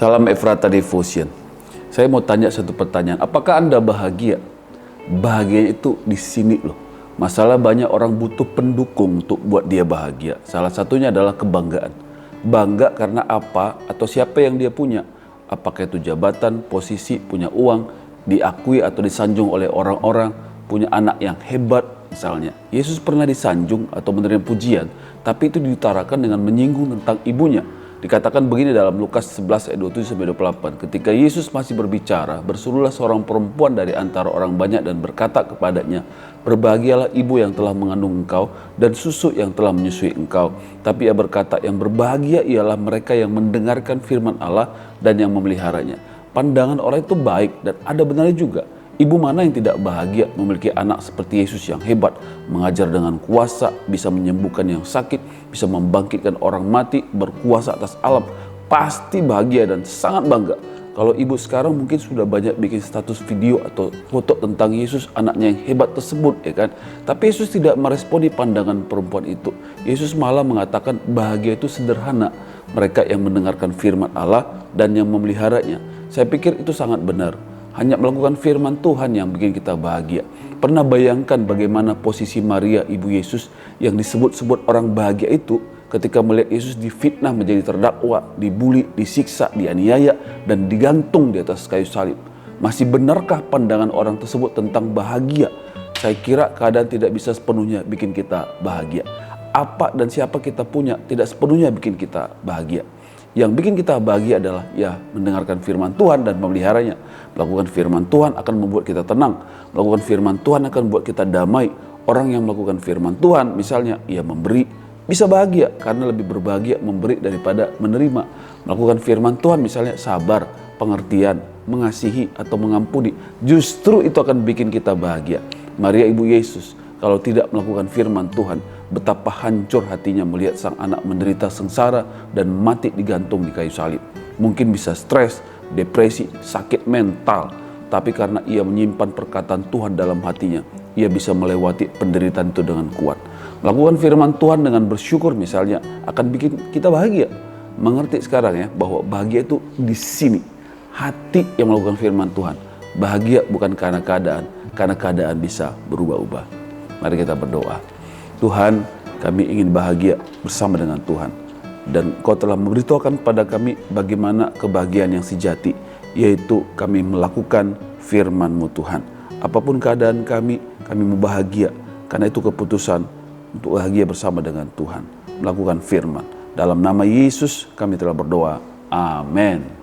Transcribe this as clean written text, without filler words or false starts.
Salam Efrata Devotion. Saya mau tanya satu pertanyaan. Apakah Anda bahagia? Bahagia itu di sini loh. Masalah banyak orang butuh pendukung untuk buat dia bahagia. Salah satunya adalah kebanggaan. Bangga karena apa atau siapa yang dia punya. Apakah itu jabatan, posisi, punya uang, diakui atau disanjung oleh orang-orang, punya anak yang hebat misalnya. Yesus pernah disanjung atau menerima pujian, tapi itu diutarakan dengan menyinggung tentang ibunya. Dikatakan begini dalam Lukas 11 ayat 27-28. Ketika Yesus masih berbicara, berserulah seorang perempuan dari antara orang banyak dan berkata kepadanya, "Berbahagialah ibu yang telah mengandung engkau dan susu yang telah menyusui engkau." Tapi ia berkata, "Yang berbahagia ialah mereka yang mendengarkan firman Allah dan yang memeliharanya." Pandangan orang itu baik dan ada benarnya juga. Ibu mana yang tidak bahagia memiliki anak seperti Yesus yang hebat, mengajar dengan kuasa, bisa menyembuhkan yang sakit, bisa membangkitkan orang mati, berkuasa atas alam. Pasti bahagia dan sangat bangga. Kalau ibu sekarang mungkin sudah banyak bikin status video atau foto tentang Yesus, anaknya yang hebat tersebut, ya kan? Tapi Yesus tidak meresponi pandangan perempuan itu. Yesus malah mengatakan bahagia itu sederhana. Mereka yang mendengarkan firman Allah dan yang memeliharanya. Saya pikir itu sangat benar. Hanya melakukan firman Tuhan yang bikin kita bahagia. Pernah bayangkan bagaimana posisi Maria, ibu Yesus, yang disebut-sebut orang bahagia itu ketika melihat Yesus difitnah menjadi terdakwa, dibuli, disiksa, dianiaya, dan digantung di atas kayu salib. Masih benarkah pandangan orang tersebut tentang bahagia? Saya kira keadaan tidak bisa sepenuhnya bikin kita bahagia. Apa dan siapa kita punya tidak sepenuhnya bikin kita bahagia. Yang bikin kita bahagia adalah mendengarkan firman Tuhan dan memeliharanya. Melakukan firman Tuhan akan membuat kita tenang. Melakukan firman Tuhan akan membuat kita damai. Orang yang melakukan firman Tuhan misalnya ia memberi, bisa bahagia karena lebih berbahagia memberi daripada menerima. Melakukan firman Tuhan misalnya sabar, pengertian, mengasihi atau mengampuni. Justru itu akan bikin kita bahagia. Maria ibu Yesus kalau tidak melakukan firman Tuhan, betapa hancur hatinya melihat sang anak menderita sengsara dan mati digantung di kayu salib. Mungkin bisa stres, depresi, sakit mental. Tapi karena ia menyimpan perkataan Tuhan dalam hatinya, ia bisa melewati penderitaan itu dengan kuat. Melakukan firman Tuhan dengan bersyukur misalnya akan bikin kita bahagia. Mengerti sekarang ya bahwa bahagia itu di sini. Hati yang melakukan firman Tuhan. Bahagia bukan karena keadaan bisa berubah-ubah. Mari kita berdoa. Tuhan, kami ingin bahagia bersama dengan Tuhan. Dan Kau telah memberitahukan pada kami bagaimana kebahagiaan yang sejati, yaitu kami melakukan firman-Mu Tuhan. Apapun keadaan kami mau bahagia. Karena itu keputusan untuk bahagia bersama dengan Tuhan. Melakukan firman. Dalam nama Yesus kami telah berdoa. Amin.